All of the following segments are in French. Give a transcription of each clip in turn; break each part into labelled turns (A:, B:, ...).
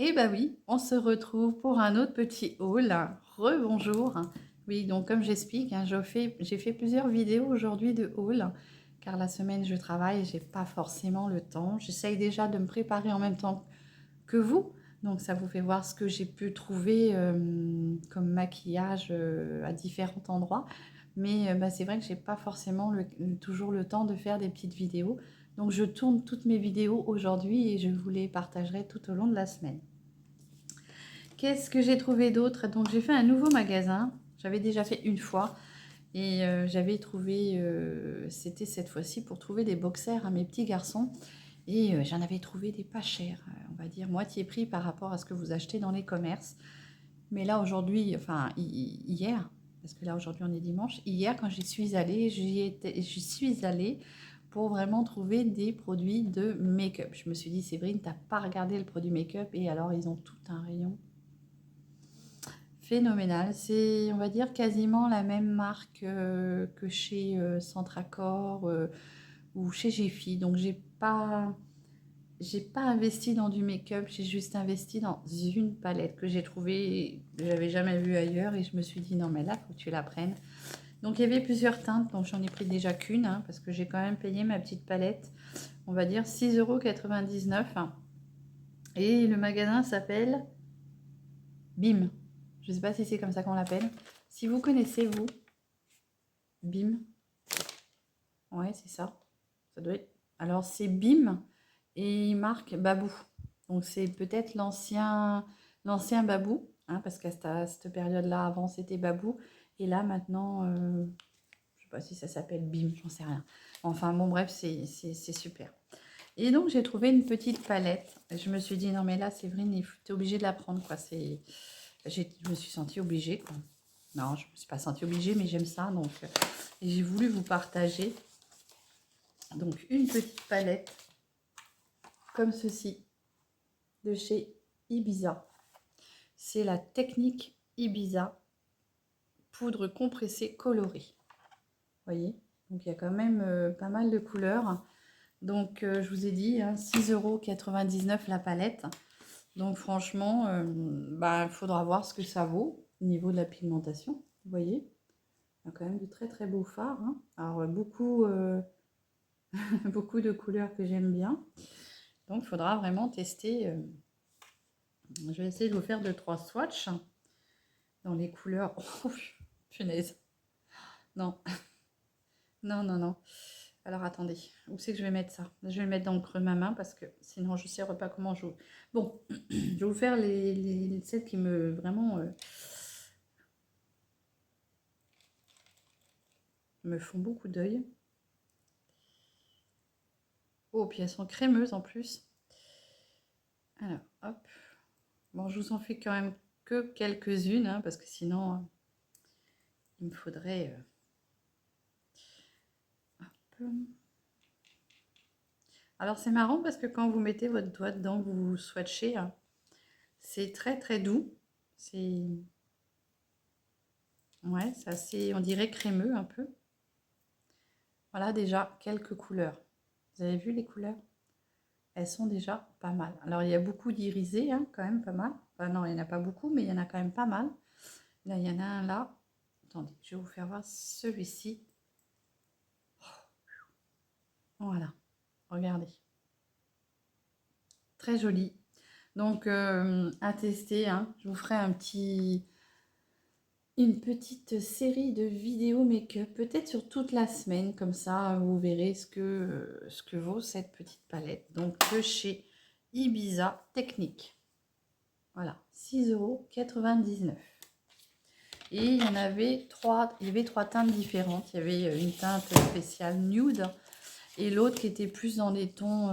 A: Et bah oui, on se retrouve pour un autre petit haul. Rebonjour. Oui, donc comme j'explique, hein, j'ai fait plusieurs vidéos aujourd'hui de haul, car la semaine je travaille et j'ai pas forcément le temps. J'essaye déjà de me préparer en même temps que vous, donc ça vous fait voir ce que j'ai pu trouver comme maquillage à différents endroits. Mais bah, c'est vrai que j'ai pas forcément toujours le temps de faire des petites vidéos. Donc je tourne toutes mes vidéos aujourd'hui et je vous les partagerai tout au long de la semaine. Qu'est-ce que j'ai trouvé d'autre? Donc j'ai fait un nouveau magasin. J'avais déjà fait une fois et j'avais trouvé, c'était cette fois-ci pour trouver des boxers à mes petits garçons. Et j'en avais trouvé des pas chers, on va dire moitié prix par rapport à ce que vous achetez dans les commerces. Mais là aujourd'hui, enfin hier, parce que là aujourd'hui on est dimanche, hier quand j'y suis allée, j'y suis allée pour vraiment trouver des produits de make-up. Je me suis dit, Séverine, t'as pas regardé le produit make-up et alors ils ont tout un rayon phénoménal. C'est, on va dire, quasiment la même marque que chez Centracor ou chez Jiffy. Donc, j'ai pas investi dans du make-up, j'ai juste investi dans une palette que j'ai trouvée, que j'avais jamais vue ailleurs. Et je me suis dit, non, mais là, faut que tu la prennes. Donc, il y avait plusieurs teintes. Donc, j'en ai pris déjà qu'une, hein, parce que j'ai quand même payé ma petite palette. On va dire 6,99 €. Et le magasin s'appelle BIM. Je ne sais pas si c'est comme ça qu'on l'appelle. Si vous connaissez, vous, BIM, ouais, c'est ça. Ça doit être. Alors, c'est BIM et il marque Babou. Donc, c'est peut-être l'ancien Babou, hein, parce qu'à cette période-là, avant, c'était Babou. Et là, maintenant, je ne sais pas si ça s'appelle BIM, j'en sais rien. Enfin, bon, bref, c'est super. Et donc, j'ai trouvé une petite palette. Je me suis dit, non, mais là, Séverine, tu es obligée de la prendre, quoi. Je me suis sentie obligée, quoi. Non, je ne me suis pas sentie obligée, mais j'aime ça. Donc, j'ai voulu vous partager. Donc, une petite palette comme ceci de chez Ibiza. C'est la technique Ibiza poudre compressée colorée. Vous voyez? Donc, il y a quand même pas mal de couleurs. Donc, je vous ai dit, hein, 6,99 € la palette. Donc, franchement, bah, il faudra voir ce que ça vaut au niveau de la pigmentation. Vous voyez? Il y a quand même de très très beaux fards. Hein. Alors, beaucoup de couleurs que j'aime bien. Donc, il faudra vraiment tester. Je vais essayer de vous faire 2-3 swatchs dans les couleurs. Oh, punaise. Non, non, non, non. Alors, attendez. Où c'est que je vais mettre ça? Je vais le mettre dans le creux de ma main parce que sinon, je ne sais pas comment je... Bon, je vais vous faire celles qui me... Vraiment... me font beaucoup d'œil. Oh, puis elles sont crémeuses en plus. Alors, hop. Bon, je vous en fais quand même que quelques-unes, hein, parce que sinon, il me faudrait... hop. Alors, c'est marrant parce que quand vous mettez votre doigt dedans, vous swatchez, hein, c'est très très doux. C'est... Ouais, c'est assez, on dirait crémeux un peu. Voilà déjà quelques couleurs. Vous avez vu les couleurs? Elles sont déjà pas mal. Alors, il y a beaucoup d'irisés, hein, quand même pas mal. Enfin, non, il n'y en a pas beaucoup, mais il y en a quand même pas mal. Là, il y en a un là. Attendez, je vais vous faire voir celui-ci. Voilà, regardez. Très joli. Donc, à tester, hein. Je vous ferai une petite série de vidéos make-up, peut-être sur toute la semaine. Comme ça, vous verrez ce que vaut cette petite palette. Donc, de chez Ibiza Technique. Voilà, 6,99 €. Et il y avait trois teintes différentes. Il y avait une teinte spéciale nude et l'autre qui était plus dans les tons,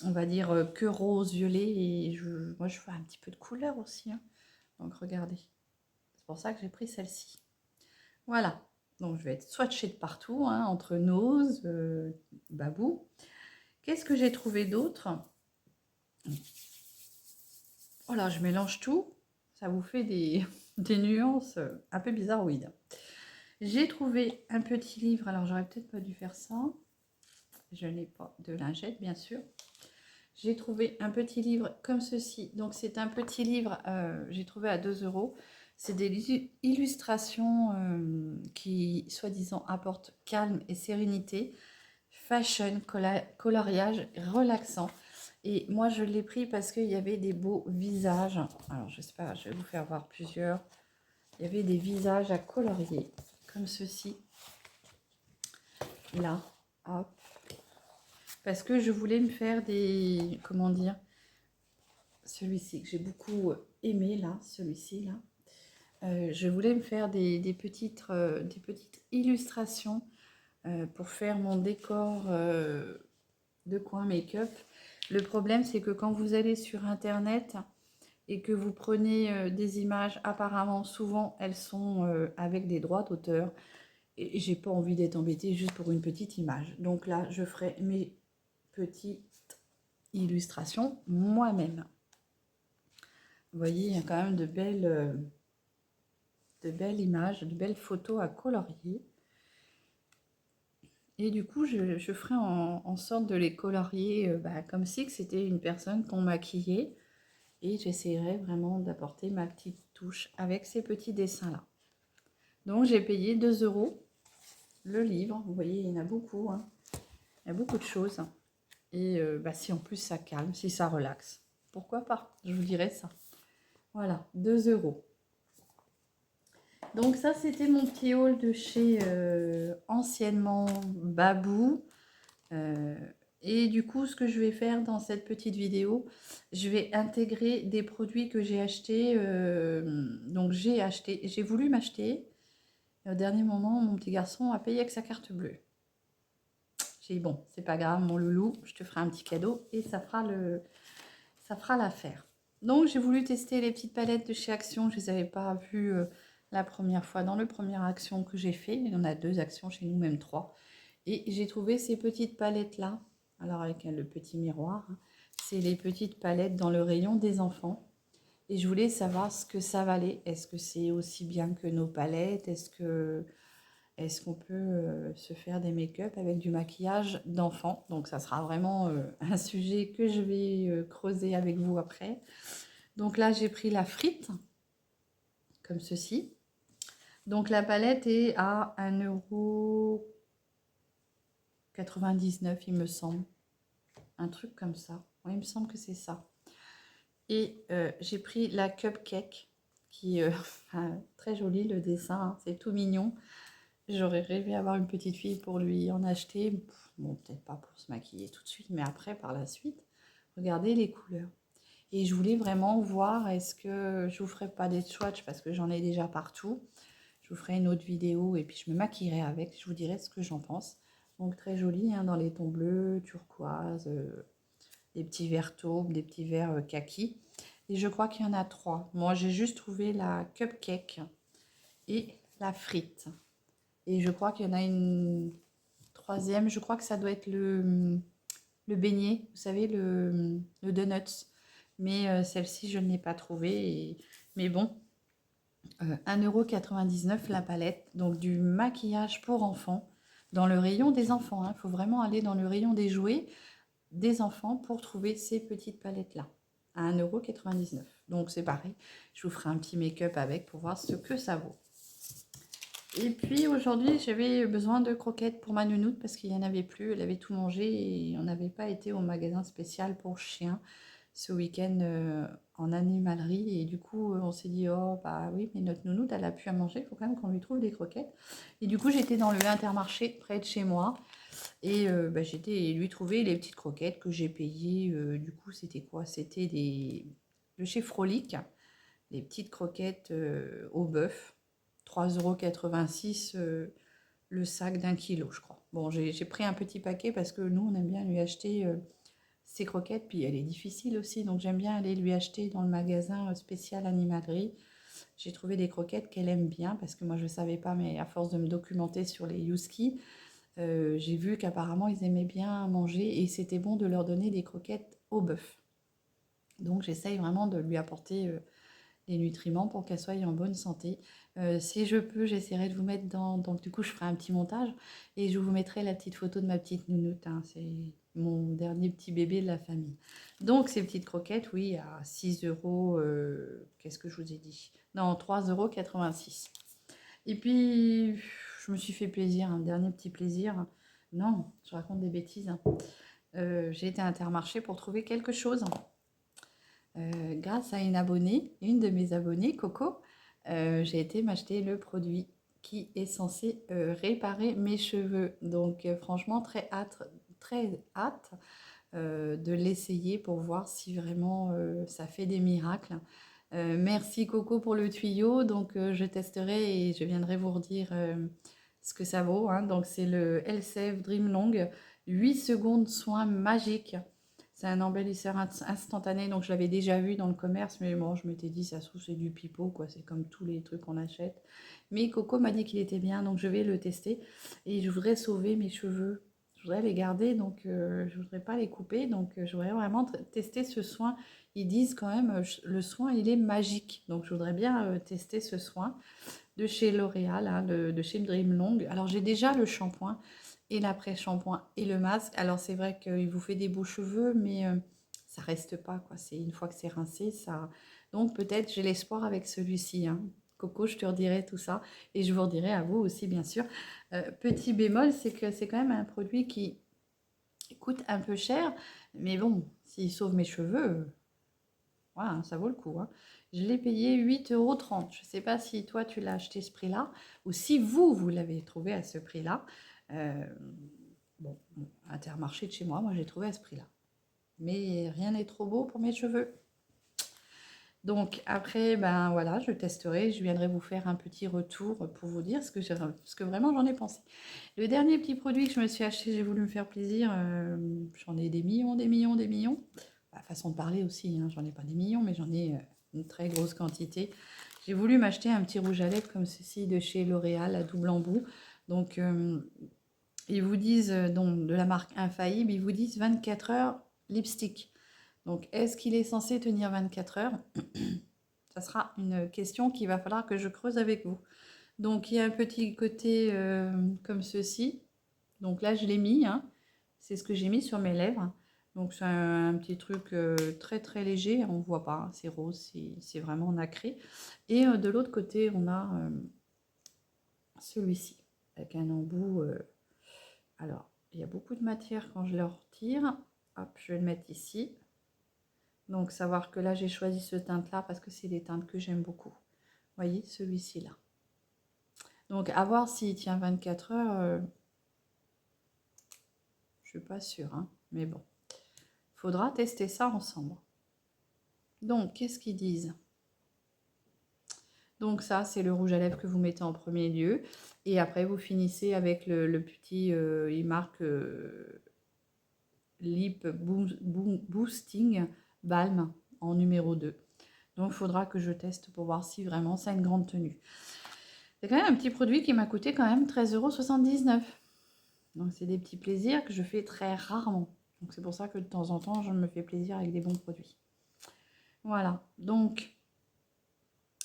A: on va dire, que rose, violet. Et moi, je fais un petit peu de couleur aussi. Hein. Donc, regardez. C'est pour ça que j'ai pris celle-ci. Voilà. Donc, je vais être swatchée de partout, hein, entre Nose, Babou. Qu'est-ce que j'ai trouvé d'autre? Voilà, je mélange tout. Ça vous fait des, des nuances un peu bizarroïdes. J'ai trouvé un petit livre. Alors, j'aurais peut-être pas dû faire ça. Je n'ai pas de lingette, bien sûr. j'ai trouvé un petit livre comme ceci. Donc c'est un petit livre, j'ai trouvé à 2 euros. C'est des illustrations qui, soi-disant, apportent calme et sérénité, fashion, coloriage relaxant. Et moi, je l'ai pris parce qu'il y avait des beaux visages. Alors, je sais pas, je vais vous faire voir plusieurs. Il y avait des visages à colorier, comme ceci. Là, hop. Parce que je voulais me faire des... Comment dire? Celui-ci que j'ai beaucoup aimé, là. Celui-ci, là. Je voulais me faire des petites illustrations pour faire mon décor de coin make-up. Le problème, c'est que quand vous allez sur Internet et que vous prenez des images, apparemment, souvent, elles sont avec des droits d'auteur. Et j'ai pas envie d'être embêtée juste pour une petite image. Donc là, je ferai mes petites illustrations moi-même. Vous voyez, il y a quand même de belles images, de belles photos à colorier. Et du coup, je ferai en sorte de les colorier comme si c'était une personne qu'on maquillait. Et j'essaierai vraiment d'apporter ma petite touche avec ces petits dessins-là. Donc, j'ai payé 2 euros le livre. Vous voyez, il y en a beaucoup. Hein. Il y a beaucoup de choses. Et si en plus ça calme, si ça relaxe, pourquoi pas? Je vous dirais ça. Voilà, 2 euros. Donc ça, c'était mon petit haul de chez anciennement Babou. Et du coup, ce que je vais faire dans cette petite vidéo, je vais intégrer des produits que j'ai achetés. Donc j'ai voulu m'acheter. Et au dernier moment, mon petit garçon a payé avec sa carte bleue. J'ai dit, bon, c'est pas grave, mon loulou, je te ferai un petit cadeau et ça fera l'affaire. Donc, j'ai voulu tester les petites palettes de chez Action. Je ne les avais pas vues la première fois dans le premier Action que j'ai fait. Il y en a 2 Actions chez nous, même 3. Et j'ai trouvé ces petites palettes-là. Alors, avec le petit miroir. Hein. C'est les petites palettes dans le rayon des enfants. Et je voulais savoir ce que ça valait. Est-ce que c'est aussi bien que nos palettes? Est-ce qu'on peut se faire des make-up avec du maquillage d'enfant? Donc ça sera vraiment un sujet que je vais creuser avec vous après. Donc là, j'ai pris la frite, comme ceci. Donc la palette est à 1,99 €, il me semble. Un truc comme ça. Oui, il me semble que c'est ça. Et j'ai pris la cupcake, qui est très jolie, le dessin, hein, c'est tout mignon. J'aurais rêvé avoir une petite fille pour lui en acheter. Bon, peut-être pas pour se maquiller tout de suite, mais après, par la suite, regardez les couleurs. Et je voulais vraiment voir, est-ce que je vous ferai pas des swatchs parce que j'en ai déjà partout. Je vous ferai une autre vidéo et puis je me maquillerai avec. Je vous dirai ce que j'en pense. Donc très joli, hein, dans les tons bleus, turquoise, des petits verts taupes, des petits verts kaki. Et je crois qu'il y en a 3. Moi, j'ai juste trouvé la cupcake et la frite. Et je crois qu'il y en a une troisième. Je crois que ça doit être le beignet, vous savez, le donuts. Mais celle-ci, je ne l'ai pas trouvée. Mais bon, 1,99 € la palette. Donc du maquillage pour enfants dans le rayon des enfants. Il faut vraiment aller dans le rayon des jouets des enfants pour trouver ces petites palettes-là. À 1,99 €. Donc c'est pareil. Je vous ferai un petit make-up avec pour voir ce que ça vaut. Et puis aujourd'hui, j'avais besoin de croquettes pour ma nounoute parce qu'il n'y en avait plus. Elle avait tout mangé et on n'avait pas été au magasin spécial pour chiens ce week-end en animalerie. Et du coup, on s'est dit, oh bah oui, mais notre nounoute, elle a plus à manger. Il faut quand même qu'on lui trouve des croquettes. Et du coup, j'étais dans le Intermarché près de chez moi. Et j'étais lui trouver les petites croquettes que j'ai payées. Du coup, c'était quoi? C'était de chez Frolic. Les petites croquettes au bœuf. 3,86 € le sac d'1 kilo, je crois. Bon, j'ai pris un petit paquet parce que nous, on aime bien lui acheter ses croquettes. Puis elle est difficile aussi, donc j'aime bien aller lui acheter dans le magasin spécial animalerie. J'ai trouvé des croquettes qu'elle aime bien parce que moi, je ne savais pas, mais à force de me documenter sur les Youski, j'ai vu qu'apparemment, ils aimaient bien manger et c'était bon de leur donner des croquettes au bœuf. Donc, j'essaye vraiment de lui apporter les nutriments pour qu'elle soit en bonne santé. Si je peux, j'essaierai de vous mettre donc du coup, je ferai un petit montage et je vous mettrai la petite photo de ma petite nounoute. Hein, c'est mon dernier petit bébé de la famille. Donc, ces petites croquettes, oui, à 6 euros, qu'est-ce que je vous ai dit? Non, 3,86 €. Et puis, je me suis fait plaisir, un dernier petit plaisir. Non, je raconte des bêtises, hein. J'ai été à Intermarché pour trouver quelque chose. Grâce à une abonnée, une de mes abonnées, Coco, j'ai été m'acheter le produit qui est censé réparer mes cheveux. Donc franchement, très hâte de l'essayer pour voir si vraiment ça fait des miracles. Merci Coco pour le tuyau. Donc je testerai et je viendrai vous redire ce que ça vaut, hein. Donc c'est le LCF Dream Long, 8 secondes soins magiques. C'est un embellisseur instantané, donc je l'avais déjà vu dans le commerce, mais bon, je m'étais dit, ça se trouve, c'est du pipeau, quoi, c'est comme tous les trucs qu'on achète. Mais Coco m'a dit qu'il était bien, donc je vais le tester. Et je voudrais sauver mes cheveux, je voudrais les garder, donc je voudrais pas les couper, donc je voudrais vraiment tester ce soin. Ils disent quand même, le soin, il est magique, donc je voudrais bien tester ce soin de chez L'Oréal, hein, de chez Dream Long. Alors j'ai déjà le shampoing et l'après-shampoing et le masque. Alors c'est vrai qu'il vous fait des beaux cheveux, mais ça reste pas, quoi. C'est une fois que c'est rincé, ça. Donc peut-être j'ai l'espoir avec celui-ci, hein. Coco, je te redirai tout ça et je vous redirai à vous aussi, bien sûr. Petit bémol, c'est que c'est quand même un produit qui coûte un peu cher, mais bon, s'il sauve mes cheveux, voilà, ça vaut le coup, hein. Je l'ai payé 8,30 €. Je ne sais pas si toi, tu l'as acheté ce prix-là ou si vous l'avez trouvé à ce prix-là. Euh, bon, Intermarché de chez moi, j'ai trouvé à ce prix-là. Mais rien n'est trop beau pour mes cheveux. Donc après, ben voilà, je testerai, je viendrai vous faire un petit retour pour vous dire ce que vraiment j'en ai pensé. Le dernier petit produit que je me suis acheté, j'ai voulu me faire plaisir, j'en ai des millions, des millions, des millions. Bah, façon de parler aussi, hein, j'en ai pas des millions, mais j'en ai une très grosse quantité. J'ai voulu m'acheter un petit rouge à lèvres comme ceci de chez L'Oréal à double embout. Donc ils vous disent, donc de la marque Infaillible, ils vous disent 24 heures lipstick. Donc, est-ce qu'il est censé tenir 24 heures? Ça sera une question qu'il va falloir que je creuse avec vous. Donc, il y a un petit côté comme ceci. Donc là, je l'ai mis, hein. C'est ce que j'ai mis sur mes lèvres. Donc, c'est un petit truc très très léger. On ne voit pas, hein. C'est rose, c'est vraiment nacré. Et de l'autre côté, on a celui-ci, avec un embout. Alors, il y a beaucoup de matière quand je le retire. Hop, je vais le mettre ici. Donc, savoir que là, j'ai choisi ce teinte-là parce que c'est des teintes que j'aime beaucoup. Vous voyez, celui-ci là. Donc, à voir s'il tient 24 heures. Je suis pas sûre, hein, mais bon. Faudra tester ça ensemble. Donc, qu'est-ce qu'ils disent? Donc, ça, c'est le rouge à lèvres que vous mettez en premier lieu. Et après, vous finissez avec le petit, il marque Lip Boosting Balm en numéro 2. Donc, il faudra que je teste pour voir si vraiment ça a une grande tenue. C'est quand même un petit produit qui m'a coûté quand même 13,79 €. Donc, c'est des petits plaisirs que je fais très rarement. Donc, c'est pour ça que de temps en temps, je me fais plaisir avec des bons produits. Voilà. Donc,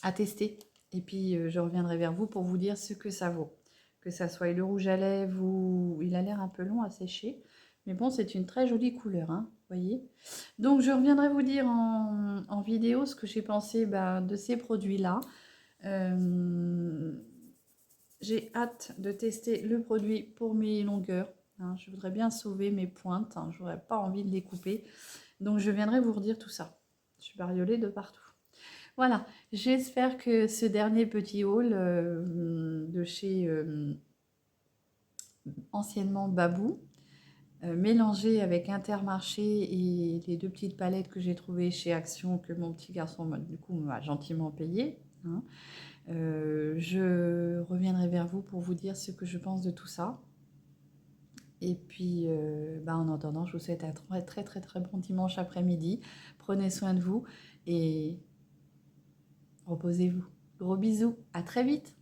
A: à tester. Et puis, je reviendrai vers vous pour vous dire ce que ça vaut. Que ça soit le rouge à lèvres ou... Il a l'air un peu long à sécher. Mais bon, c'est une très jolie couleur, hein, vous voyez. Donc, je reviendrai vous dire en vidéo ce que j'ai pensé de ces produits-là. J'ai hâte de tester le produit pour mes longueurs, hein. Je voudrais bien sauver mes pointes, hein. Je n'aurais pas envie de les couper. Donc, je viendrai vous redire tout ça. Je suis bariolée de partout. Voilà, j'espère que ce dernier petit haul de chez anciennement Babou, mélangé avec Intermarché et les deux petites palettes que j'ai trouvées chez Action, que mon petit garçon du coup m'a gentiment payé, hein. Je reviendrai vers vous pour vous dire ce que je pense de tout ça. Et puis, en attendant, je vous souhaite un très très très très bon dimanche après-midi. Prenez soin de vous et reposez-vous. Gros bisous, à très vite.